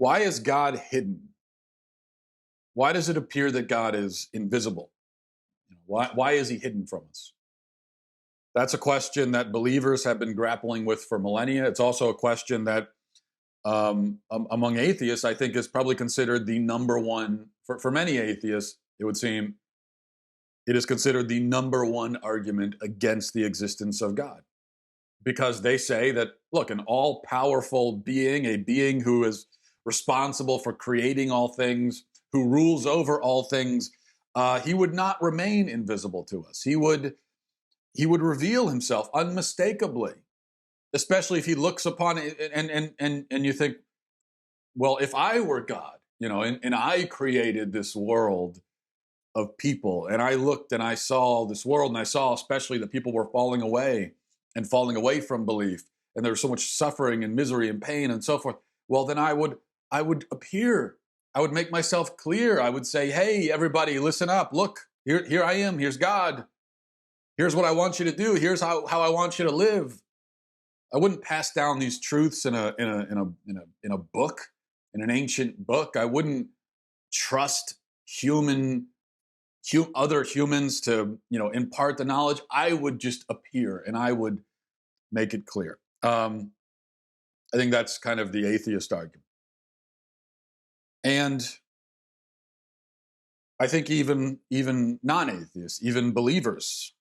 Why is God hidden? Why does it appear that God is invisible? Why is he hidden from us? That's a question that believers have been grappling with for millennia. It's also a question that among atheists, I think is probably considered the number one, for many atheists, it would seem, it is considered the number one argument against the existence of God. Because they say that, look, an all-powerful being, a being who is responsible for creating all things, who rules over all things, he would not remain invisible to us. He would reveal himself unmistakably, especially if he looks upon it and you think, well, if I were God, and I created this world of people, and I looked and I saw this world, and I saw especially that people were falling away from belief, and there was so much suffering and misery and pain and so forth. Well, then I would appear. I would make myself clear. I would say, hey, everybody, listen up. Look, here I am. Here's God. Here's what I want you to do. Here's how I want you to live. I wouldn't pass down these truths in a book, in an ancient book. I wouldn't trust other humans to impart the knowledge. I would just appear and I would make it clear. I think that's kind of the atheist argument. And I think even non-atheists, even believers,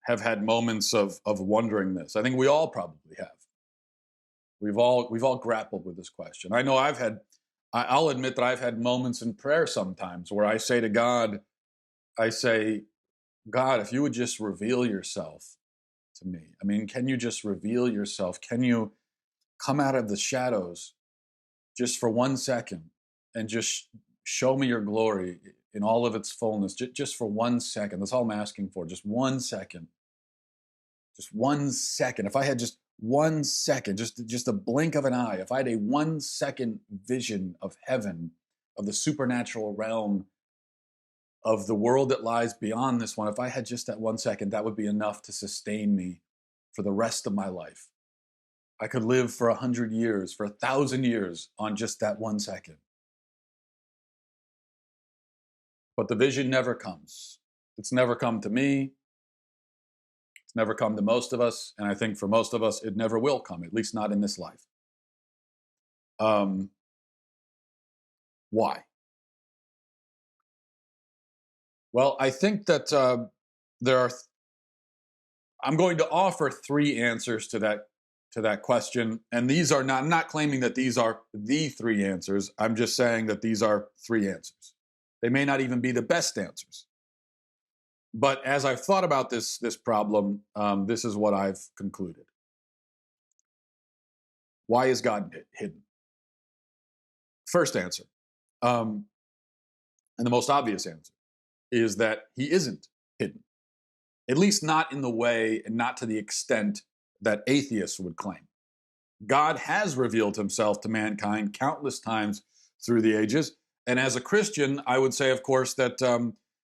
have had moments of wondering this. I think we all probably have. We've all grappled with this question. I know I'll admit that I've had moments in prayer sometimes where I say to God, God, if you would just reveal yourself to me. I mean, can you just reveal yourself? Can you come out of the shadows just for 1 second and just show me your glory in all of its fullness, just for 1 second? That's all I'm asking for, just 1 second. Just 1 second. If I had just 1 second, just a blink of an eye, if I had a 1 second vision of heaven, of the supernatural realm, of the world that lies beyond this one, if I had just that 1 second, that would be enough to sustain me for the rest of my life. I could live for 100 years, for 1,000 years on just that 1 second. But the vision never comes. It's never come to me. It's never come to most of us. And I think for most of us, it never will come, at least not in this life. Why? Well, I think that I'm going to offer 3 answers to that question. And these are not, I'm not claiming that these are the 3 answers. I'm just saying that these are 3 answers. They may not even be the best answers. But as I've thought about this problem, this is what I've concluded. Why is God hidden? First answer, and the most obvious answer, is that he isn't hidden. At least not in the way and not to the extent that atheists would claim. God has revealed himself to mankind countless times through the ages. And as a Christian, I would say, of course, that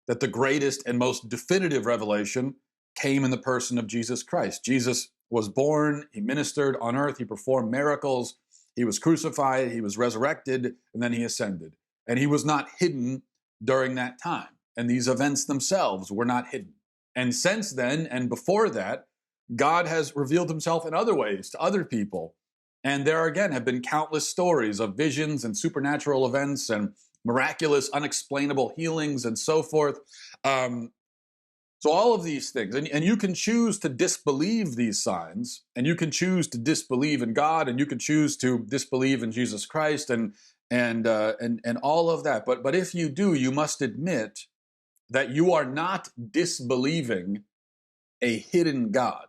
the greatest and most definitive revelation came in the person of Jesus Christ. Jesus was born, he ministered on earth, he performed miracles, he was crucified, he was resurrected, and then he ascended. And he was not hidden during that time. And these events themselves were not hidden. And since then, and before that, God has revealed himself in other ways to other people. And there again have been countless stories of visions and supernatural events and miraculous, unexplainable healings and so forth. So all of these things, and you can choose to disbelieve these signs, and you can choose to disbelieve in God, and you can choose to disbelieve in Jesus Christ, and all of that. But if you do, you must admit that you are not disbelieving a hidden God,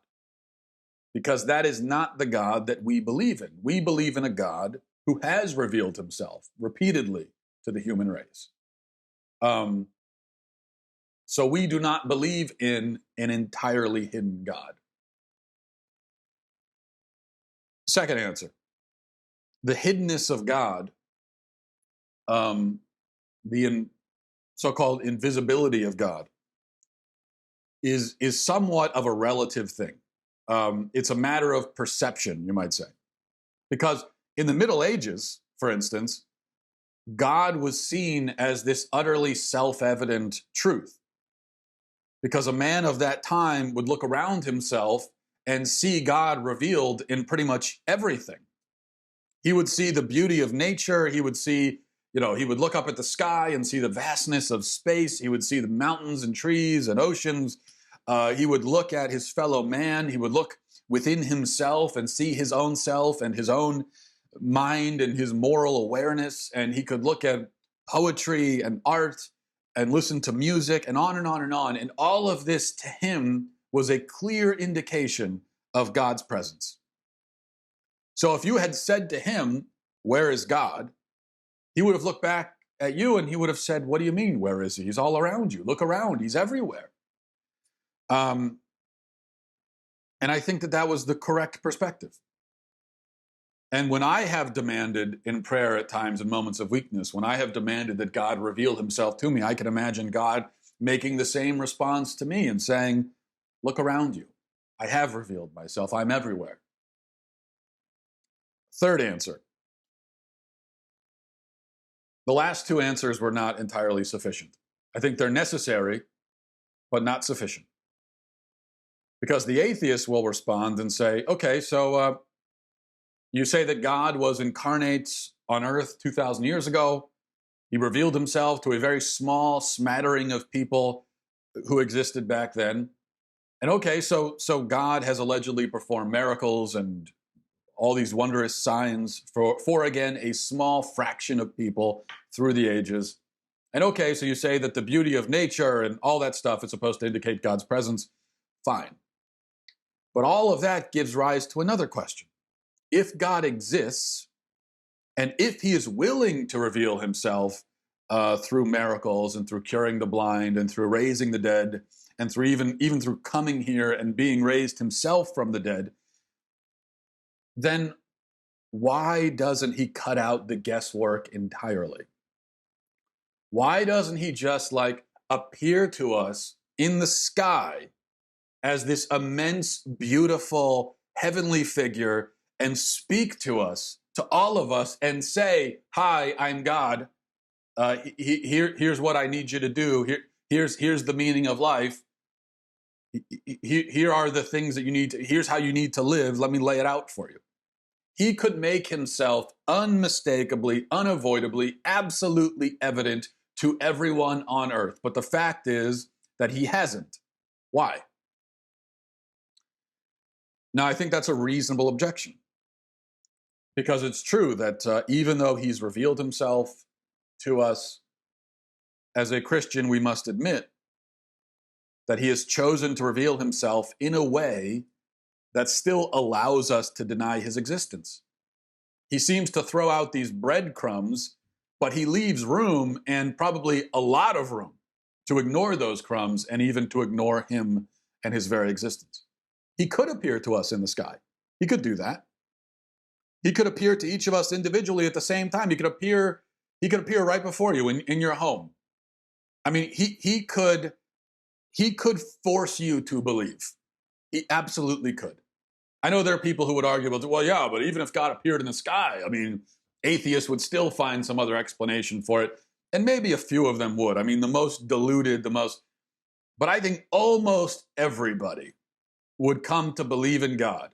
because that is not the God that we believe in. We believe in a God who has revealed himself repeatedly to the human race. So we do not believe in an entirely hidden God. Second answer, the hiddenness of God, the so-called invisibility of God, is somewhat of a relative thing. It's a matter of perception, you might say. Because in the Middle Ages, for instance, God was seen as this utterly self-evident truth. Because a man of that time would look around himself and see God revealed in pretty much everything. He would see the beauty of nature. He would see, he would look up at the sky and see the vastness of space. He would see the mountains and trees and oceans. He would look at his fellow man. He would look within himself and see his own self and his own mind and his moral awareness. And he could look at poetry and art and listen to music and on and on and on. And all of this to him was a clear indication of God's presence. So if you had said to him, "Where is God?" he would have looked back at you and he would have said, "What do you mean, where is he? He's all around you. Look around. He's everywhere." And I think that was the correct perspective. And when I have demanded in prayer at times in moments of weakness, when I have demanded that God reveal himself to me, I can imagine God making the same response to me and saying, "Look around you. I have revealed myself. I'm everywhere." Third answer. The last two answers were not entirely sufficient. I think they're necessary, but not sufficient. Because the atheist will respond and say, "Okay, so you say that God was incarnate on earth 2,000 years ago. He revealed himself to a very small smattering of people who existed back then. And okay, so God has allegedly performed miracles and all these wondrous signs for again, a small fraction of people through the ages. And okay, so you say that the beauty of nature and all that stuff is supposed to indicate God's presence. Fine. But all of that gives rise to another question. If God exists, and if he is willing to reveal himself through miracles and through curing the blind and through raising the dead and through even through coming here and being raised himself from the dead, then why doesn't he cut out the guesswork entirely? Why doesn't he just appear to us in the sky as this immense, beautiful, heavenly figure and speak to us, to all of us, and say, "Hi, I'm God. Here's what I need you to do. Here's the meaning of life. Here are the things that you need to, here's how you need to live. Let me lay it out for you." He could make himself unmistakably, unavoidably, absolutely evident to everyone on earth. But the fact is that he hasn't. Why? Now, I think that's a reasonable objection. Because it's true that even though he's revealed himself to us, as a Christian, we must admit that he has chosen to reveal himself in a way that still allows us to deny his existence. He seems to throw out these breadcrumbs, but he leaves room, and probably a lot of room, to ignore those crumbs and even to ignore him and his very existence. He could appear to us in the sky. He could do that. He could appear to each of us individually at the same time. He could appear right before you in your home. I mean, he could force you to believe. He absolutely could. I know there are people who would argue, well, yeah, but even if God appeared in the sky, I mean, atheists would still find some other explanation for it. And maybe a few of them would. I mean, the most deluded, but I think almost everybody would come to believe in God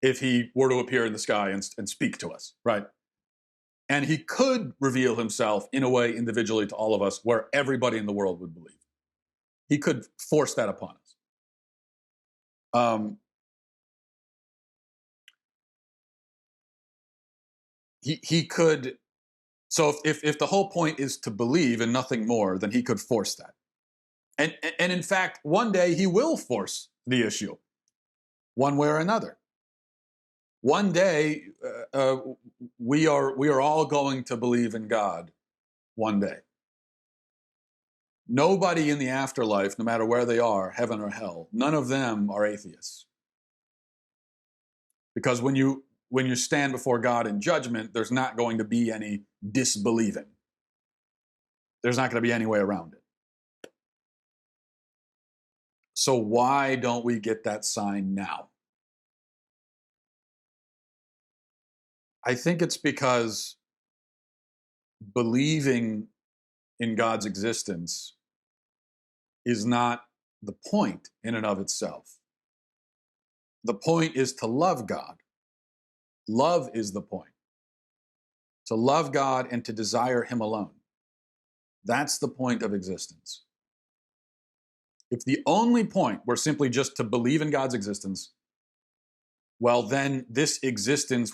if he were to appear in the sky and speak to us, right? And he could reveal himself in a way individually to all of us where everybody in the world would believe. He could force that upon us. He could, so if the whole point is to believe and nothing more, then he could force that. And in fact, one day he will force the issue, one way or another. One day we are all going to believe in God one day. Nobody in the afterlife, no matter where they are, heaven or hell, none of them are atheists. Because when you stand before God in judgment, there's not going to be any disbelieving. There's not going to be any way around it. So why don't we get that sign now? I think it's because believing in God's existence is not the point in and of itself. The point is to love God. Love is the point. To love God and to desire Him alone. That's the point of existence. If the only point were simply just to believe in God's existence, well, then this existence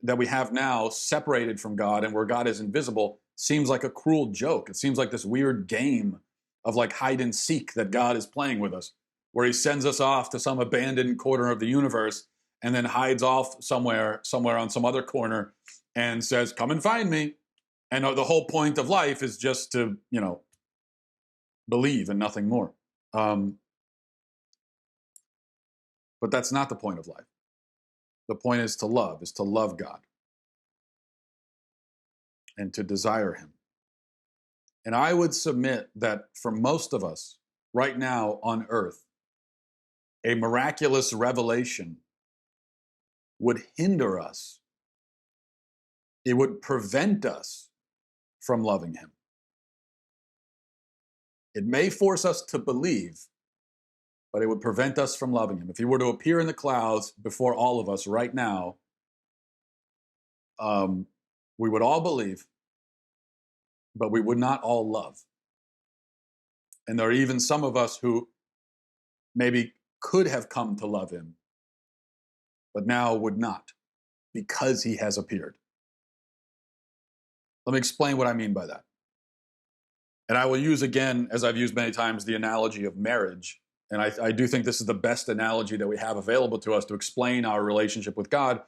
that we have now, separated from God and where God is invisible, seems like a cruel joke. It seems like this weird game of like hide and seek that God is playing with us, where He sends us off to some abandoned corner of the universe and then hides off somewhere on some other corner and says, "Come and find me." And the whole point of life is just to, believe and nothing more. But that's not the point of life. The point is to love God and to desire Him. And I would submit that for most of us right now on earth, a miraculous revelation would hinder us. It would prevent us from loving Him. It may force us to believe, but it would prevent us from loving Him. If He were to appear in the clouds before all of us right now, we would all believe, but we would not all love. And there are even some of us who maybe could have come to love Him, but now would not, because He has appeared. Let me explain what I mean by that. And I will use again, as I've used many times, the analogy of marriage. And I do think this is the best analogy that we have available to us to explain our relationship with God.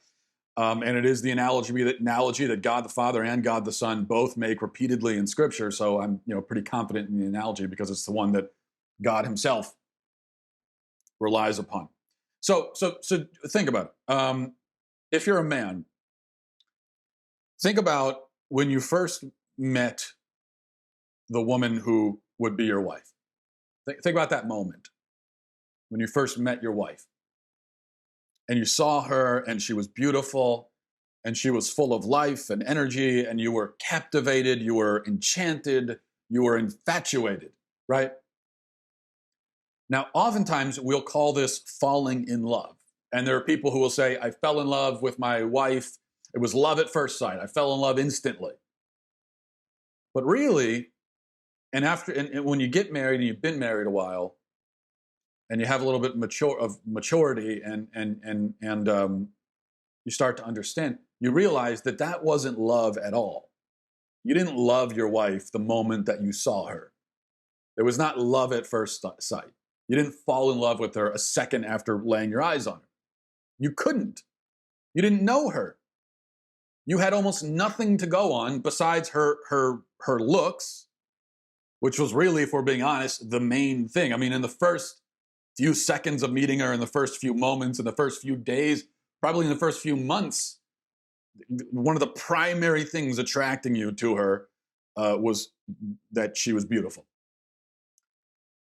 And it is the analogy that God the Father and God the Son both make repeatedly in Scripture. So I'm pretty confident in the analogy because it's the one that God Himself relies upon. So think about it. If you're a man, think about when you first met the woman who would be your wife. Think about that moment when you first met your wife and you saw her and she was beautiful and she was full of life and energy and you were captivated, you were enchanted, you were infatuated, right? Now, oftentimes we'll call this falling in love. And there are people who will say, I fell in love with my wife. It was love at first sight. I fell in love instantly. But really, and when you get married and you've been married a while, and you have a little bit of maturity, and you start to understand, you realize that wasn't love at all. You didn't love your wife the moment that you saw her. There was not love at first sight. You didn't fall in love with her a second after laying your eyes on her. You couldn't. You didn't know her. You had almost nothing to go on besides her looks, which was really, if we're being honest, the main thing. I mean, in the first few seconds of meeting her, in the first few moments, in the first few days, probably in the first few months, one of the primary things attracting you to her was that she was beautiful.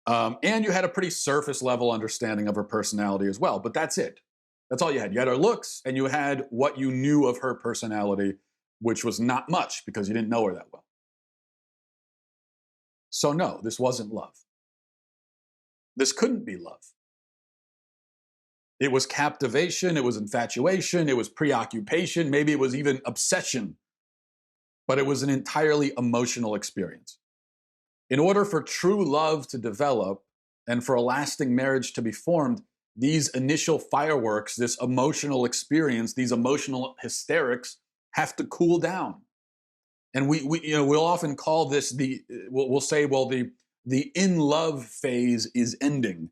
And you had a pretty surface level understanding of her personality as well, but that's it. That's all you had. You had her looks and you had what you knew of her personality, which was not much because you didn't know her that well. So no, this wasn't love. This couldn't be love. It was captivation, it was infatuation, it was preoccupation, maybe it was even obsession, but it was an entirely emotional experience. In order for true love to develop and for a lasting marriage to be formed, these initial fireworks, this emotional experience, these emotional hysterics have to cool down. And we'll often call this we'll say, well, the in love phase is ending.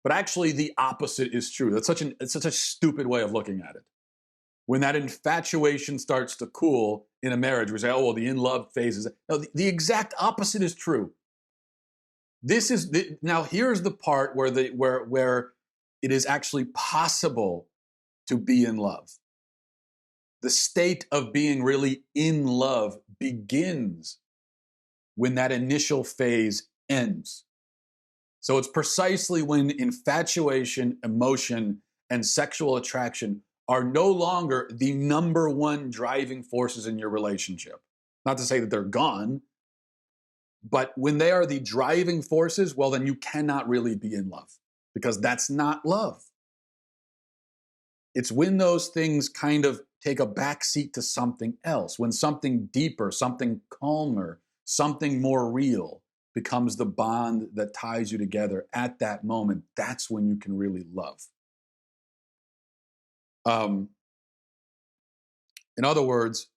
But actually the opposite is true. It's such a stupid way of looking at it. When that infatuation starts to cool in a marriage, we say, oh, well, the in love phase is, no, the exact opposite is true. Now here's the part where it is actually possible to be in love. The state of being really in love begins when that initial phase ends. So it's precisely when infatuation, emotion, and sexual attraction are no longer the number one driving forces in your relationship. Not to say that they're gone, but when they are the driving forces, well, then you cannot really be in love, because that's not love. It's when those things kind of take a backseat to something else, when something deeper, something calmer, something more real becomes the bond that ties you together at that moment. That's when you can really love. In other words,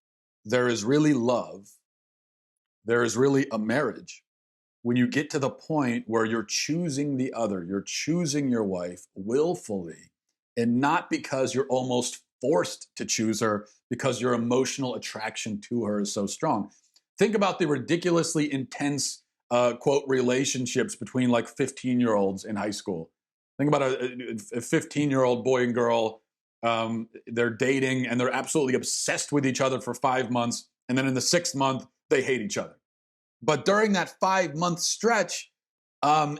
there is really love. There is really a marriage when you get to the point where you're choosing the other, you're choosing your wife willfully, and not because you're almost forced to choose her because your emotional attraction to her is so strong. Think about the ridiculously intense, quote, relationships between like 15-year-olds in high school. Think about a 15-year-old boy and girl. They're dating and they're absolutely obsessed with each other for 5 months. And then in the 6th month, they hate each other. But during that 5-month stretch,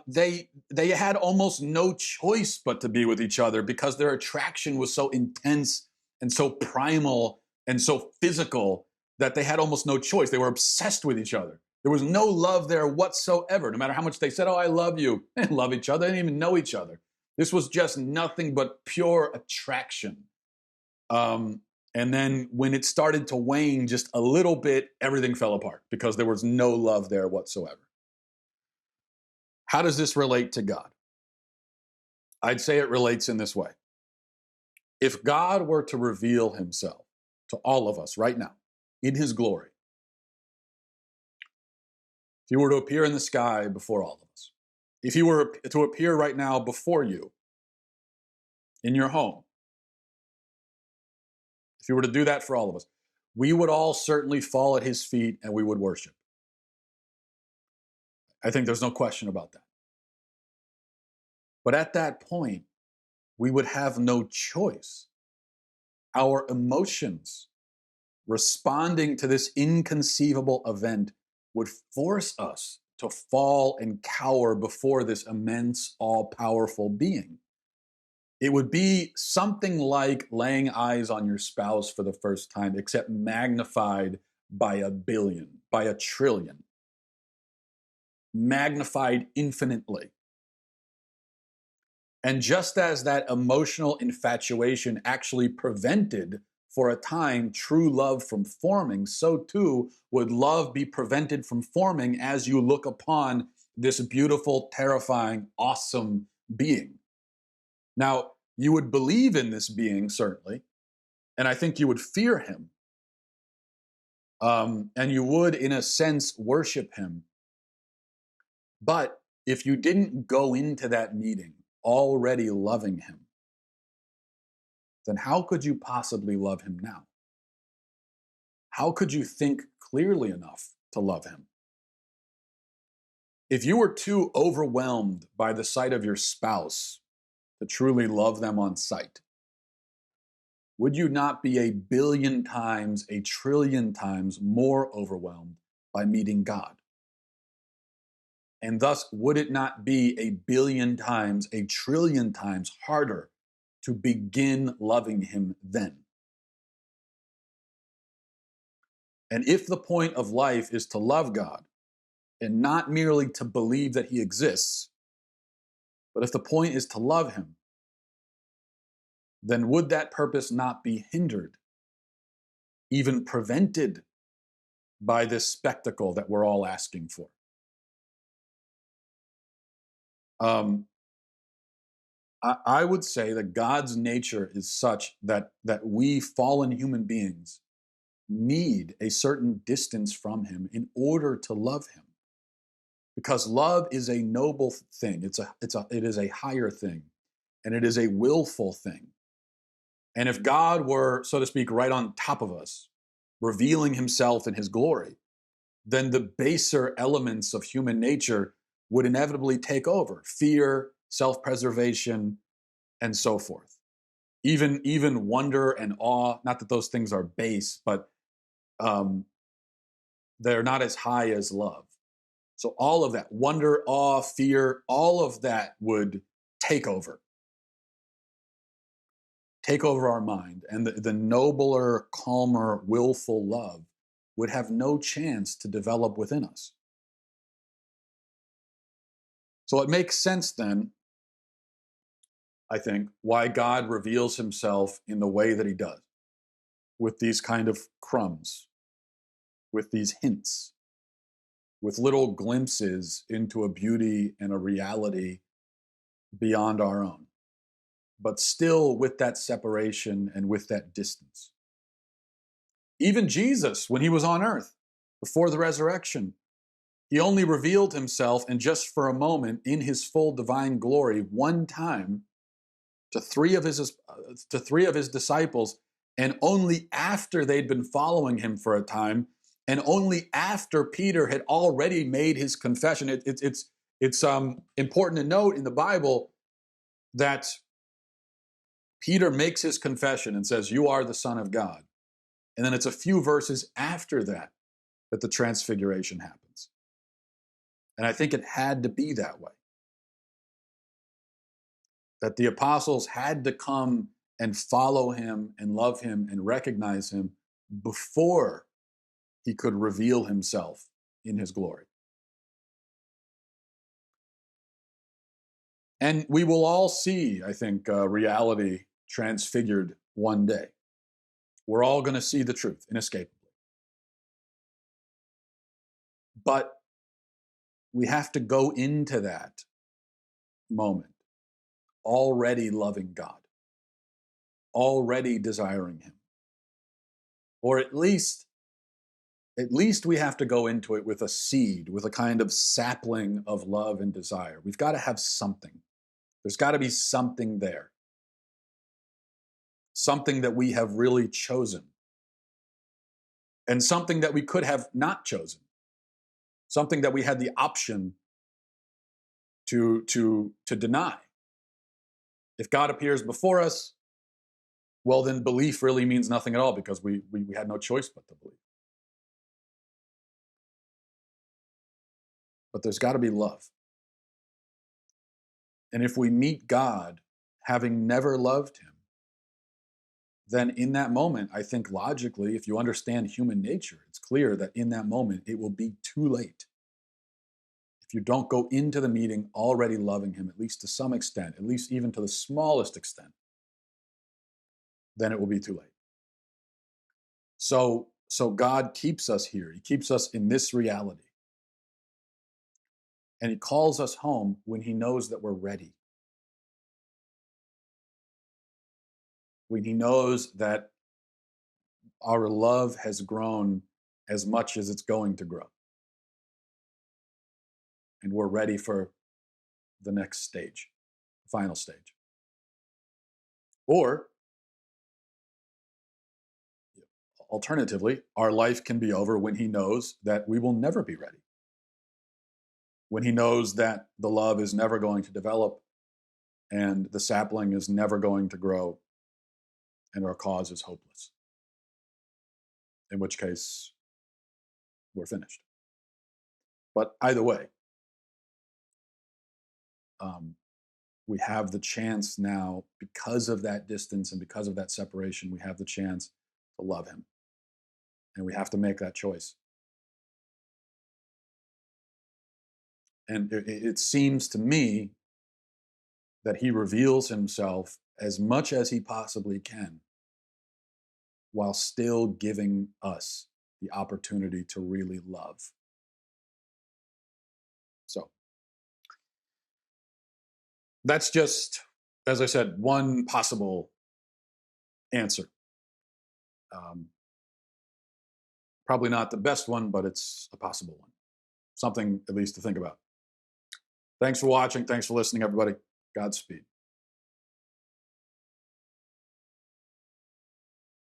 they had almost no choice but to be with each other because their attraction was so intense and so primal and so physical that they had almost no choice. They were obsessed with each other. There was no love there whatsoever. No matter how much they said, "Oh, I love you," they didn't love each other. They didn't even know each other. This was just nothing but pure attraction. And then when it started to wane just a little bit, everything fell apart because there was no love there whatsoever. How does this relate to God? I'd say it relates in this way. If God were to reveal himself to all of us right now in his glory, if he were to appear in the sky before all of us, if he were to appear right now before you in your home, if he were to do that for all of us, we would all certainly fall at his feet and we would worship. I think there's no question about that. But at that point, we would have no choice. Our emotions responding to this inconceivable event would force us to fall and cower before this immense, all-powerful being. It would be something like laying eyes on your spouse for the first time, except magnified by 1 billion, by 1 trillion, magnified infinitely. And just as that emotional infatuation actually prevented for a time true love from forming, so too would love be prevented from forming as you look upon this beautiful, terrifying, awesome being. Now, you would believe in this being, certainly, and I think you would fear him. And you would, in a sense, worship him. But if you didn't go into that meeting already loving him, then how could you possibly love him now? How could you think clearly enough to love him? If you were too overwhelmed by the sight of your spouse to truly love them on sight, would you not be 1 billion times, 1 trillion times more overwhelmed by meeting God? And thus, would it not be 1 billion times, 1 trillion times harder to begin loving him then? And if the point of life is to love God and not merely to believe that he exists, but if the point is to love him, then would that purpose not be hindered, even prevented by this spectacle that we're all asking for? I would say that God's nature is such that we fallen human beings need a certain distance from him in order to love him. Because love is a noble thing. It is a higher thing, and it is a willful thing. And if God were, so to speak, right on top of us, revealing himself in his glory, then the baser elements of human nature would inevitably take over: fear, self-preservation, and so forth. Even wonder and awe, not that those things are base, but they're not as high as love. So all of that, wonder, awe, fear, all of that would take over. take over our mind, and the nobler, calmer, willful love would have no chance to develop within us. So it makes sense then, I think, why God reveals himself in the way that he does, with these kind of crumbs, with these hints, with little glimpses into a beauty and a reality beyond our own, but still with that separation and with that distance. Even Jesus, when he was on earth, before the resurrection, he only revealed himself, and just for a moment, in his full divine glory, one time to three of his disciples, and only after they'd been following him for a time, and only after Peter had already made his confession. It's important to note in the Bible that Peter makes his confession and says, "You are the Son of God." And then it's a few verses after that that the transfiguration happens. And I think it had to be that way. That the apostles had to come and follow him and love him and recognize him before he could reveal himself in his glory. And we will all see, I think, reality transfigured one day. We're all going to see the truth inescapably. But we have to go into that moment already loving God, already desiring him. Or at least we have to go into it with a seed, with a kind of sapling of love and desire. We've got to have something. There's got to be something there. Something that we have really chosen. And something that we could have not chosen. Something that we had the option to deny. If God appears before us, well, then belief really means nothing at all, because we had no choice but to believe. But there's got to be love. And if we meet God having never loved him, then in that moment, I think logically, if you understand human nature, it's clear that in that moment, it will be too late. If you don't go into the meeting already loving him, at least to some extent, at least even to the smallest extent, then it will be too late. So God keeps us here. He keeps us in this reality. And he calls us home when he knows that we're ready. When he knows that our love has grown as much as it's going to grow. And we're ready for the next stage, the final stage. Or, alternatively, our life can be over when he knows that we will never be ready. When he knows that the love is never going to develop and the sapling is never going to grow and our cause is hopeless. In which case, we're finished. But either way, we have the chance now, because of that distance and because of that separation, we have the chance to love him. And we have to make that choice. And it seems to me that he reveals himself as much as he possibly can, while still giving us the opportunity to really love. So that's just, as I said, one possible answer. Probably not the best one, but it's a possible one. Something at least to think about. Thanks for watching. Thanks for listening, everybody. Godspeed.